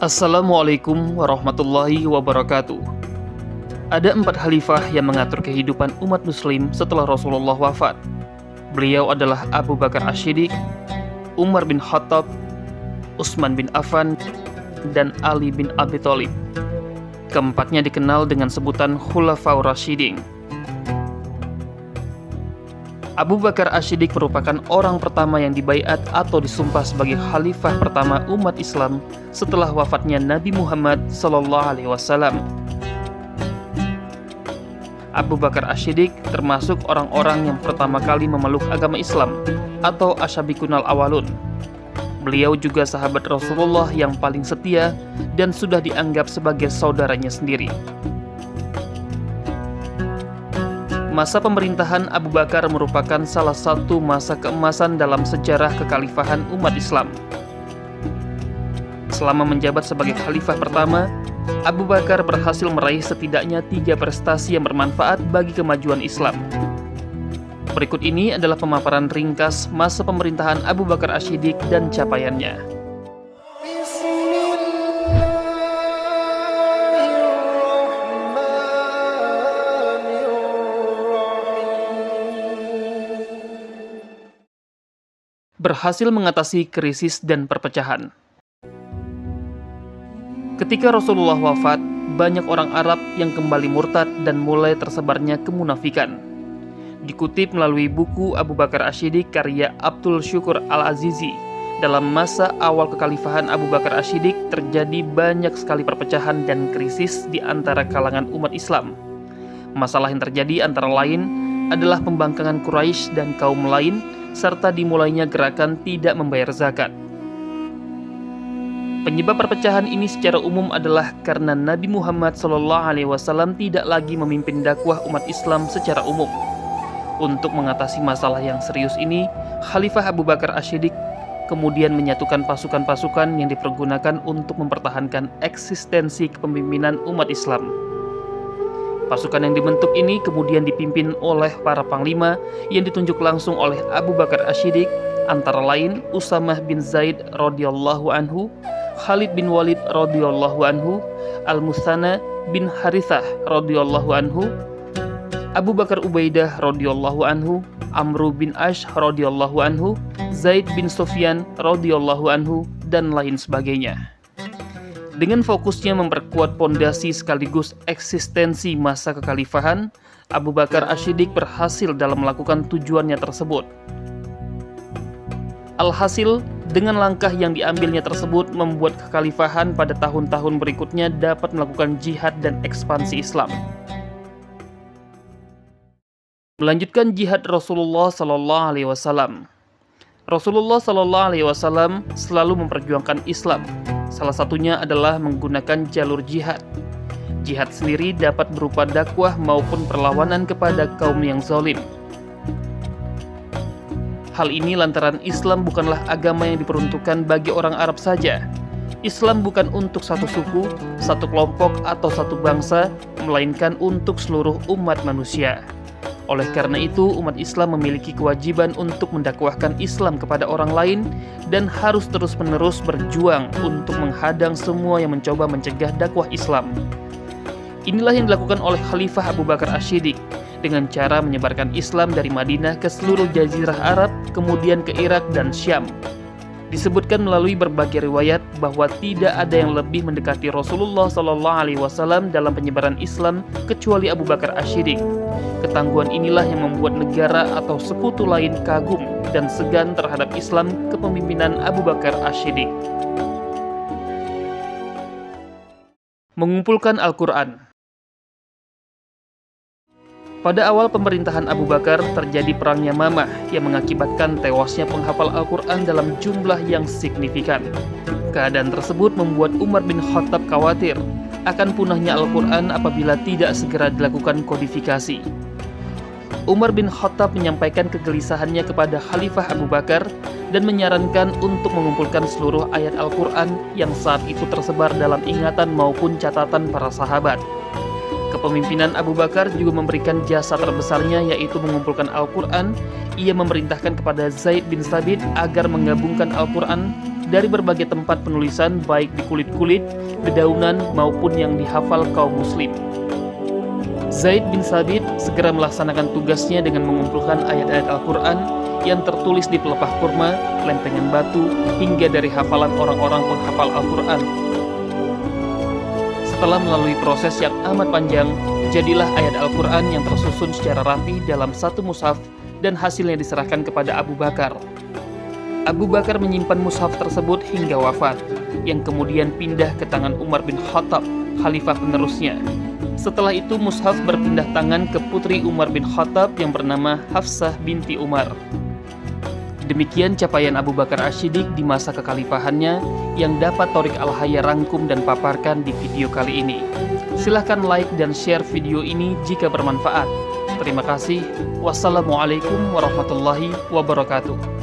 Assalamualaikum warahmatullahi wabarakatuh. Ada 4 khalifah yang mengatur kehidupan umat muslim setelah Rasulullah wafat. Beliau adalah Abu Bakar Asy-Shiddiq, Umar bin Khattab, Utsman bin Affan, dan Ali bin Abi Thalib. Keempatnya dikenal dengan sebutan Khulafaur Rasyidin. Abu Bakar Asy-Shiddiq merupakan orang pertama yang dibaiat atau disumpah sebagai khalifah pertama umat Islam setelah wafatnya Nabi Muhammad SAW. Abu Bakar Asy-Shiddiq termasuk orang-orang yang pertama kali memeluk agama Islam atau asyabikunal awalun. Beliau juga sahabat Rasulullah yang paling setia dan sudah dianggap sebagai saudaranya sendiri. Masa pemerintahan Abu Bakar merupakan salah satu masa keemasan dalam sejarah kekhalifahan umat Islam. Selama menjabat sebagai khalifah pertama, Abu Bakar berhasil meraih setidaknya 3 prestasi yang bermanfaat bagi kemajuan Islam. Berikut ini adalah pemaparan ringkas masa pemerintahan Abu Bakar Asy-Shiddiq dan capaiannya. Berhasil mengatasi krisis dan perpecahan. Ketika Rasulullah wafat, banyak orang Arab yang kembali murtad dan mulai tersebarnya kemunafikan. Dikutip melalui buku Abu Bakar Asy-Shiddiq karya Abdul Syukur Al-Azizi, dalam masa awal kekhalifahan Abu Bakar Asy-Shiddiq terjadi banyak sekali perpecahan dan krisis di antara kalangan umat Islam. Masalah yang terjadi antara lain adalah pembangkangan Quraisy dan kaum lain, serta dimulainya gerakan tidak membayar zakat. Penyebab perpecahan ini secara umum adalah karena Nabi Muhammad SAW tidak lagi memimpin dakwah umat Islam secara umum. Untuk mengatasi masalah yang serius ini, Khalifah Abu Bakar Asy-Shiddiq kemudian menyatukan pasukan-pasukan yang dipergunakan untuk mempertahankan eksistensi kepemimpinan umat Islam. Pasukan yang dibentuk ini kemudian dipimpin oleh para panglima yang ditunjuk langsung oleh Abu Bakar Asy-Shiddiq, antara lain Usamah bin Zaid radhiyallahu anhu, Khalid bin Walid radhiyallahu anhu, Al-Mutsanna bin Harithah radhiyallahu anhu, Abu Bakar Ubaidah radhiyallahu anhu, Amr bin Ash radhiyallahu anhu, Zaid bin Sufyan radhiyallahu anhu, dan lain sebagainya. Dengan fokusnya memperkuat pondasi sekaligus eksistensi masa kekhalifahan, Abu Bakar Asy-Shiddiq berhasil dalam melakukan tujuannya tersebut. Alhasil, dengan langkah yang diambilnya tersebut membuat kekhalifahan pada tahun-tahun berikutnya dapat melakukan jihad dan ekspansi Islam. Melanjutkan jihad Rasulullah SAW. Rasulullah SAW selalu memperjuangkan Islam. Salah satunya adalah menggunakan jalur jihad. Jihad sendiri dapat berupa dakwah maupun perlawanan kepada kaum yang zalim. Hal ini lantaran Islam bukanlah agama yang diperuntukkan bagi orang Arab saja. Islam bukan untuk satu suku, satu kelompok, atau satu bangsa, melainkan untuk seluruh umat manusia. Oleh karena itu, umat Islam memiliki kewajiban untuk mendakwahkan Islam kepada orang lain dan harus terus-menerus berjuang untuk menghadang semua yang mencoba mencegah dakwah Islam. Inilah yang dilakukan oleh Khalifah Abu Bakar Asy-Shiddiq dengan cara menyebarkan Islam dari Madinah ke seluruh jazirah Arab, kemudian ke Irak dan Syam. Disebutkan melalui berbagai riwayat bahwa tidak ada yang lebih mendekati Rasulullah SAW dalam penyebaran Islam kecuali Abu Bakar Asy-Shiddiq. Ketangguhan inilah yang membuat negara atau sekutu lain kagum dan segan terhadap Islam kepemimpinan Abu Bakar Asy-Shiddiq. Mengumpulkan Al-Quran. Pada awal pemerintahan Abu Bakar terjadi perang Yamamah yang mengakibatkan tewasnya penghafal Al-Quran dalam jumlah yang signifikan. Keadaan tersebut membuat Umar bin Khattab khawatir akan punahnya Al-Quran apabila tidak segera dilakukan kodifikasi. Umar bin Khattab menyampaikan kegelisahannya kepada Khalifah Abu Bakar dan menyarankan untuk mengumpulkan seluruh ayat Al-Quran yang saat itu tersebar dalam ingatan maupun catatan para sahabat. Kepemimpinan Abu Bakar juga memberikan jasa terbesarnya, yaitu mengumpulkan Al-Quran. Ia memerintahkan kepada Zaid bin Thabit agar menggabungkan Al-Quran dari berbagai tempat penulisan baik di kulit-kulit, dedaunan maupun yang dihafal kaum muslim. Zaid bin Thabit segera melaksanakan tugasnya dengan mengumpulkan ayat-ayat Al-Quran yang tertulis di pelepah kurma, lempengan batu, hingga dari hafalan orang-orang penghafal Al-Quran. Setelah melalui proses yang amat panjang, jadilah ayat Al-Quran yang tersusun secara rapi dalam satu mushaf dan hasilnya diserahkan kepada Abu Bakar. Abu Bakar menyimpan mushaf tersebut hingga wafat, yang kemudian pindah ke tangan Umar bin Khattab, khalifah penerusnya. Setelah itu mushaf berpindah tangan ke putri Umar bin Khattab yang bernama Hafsah binti Umar. Demikian capaian Abu Bakar Asy-Syiddiq di masa kekhalifahannya yang dapat Thoriq Al-Haya rangkum dan paparkan di video kali ini. Silahkan like dan share video ini jika bermanfaat. Terima kasih. Wassalamualaikum warahmatullahi wabarakatuh.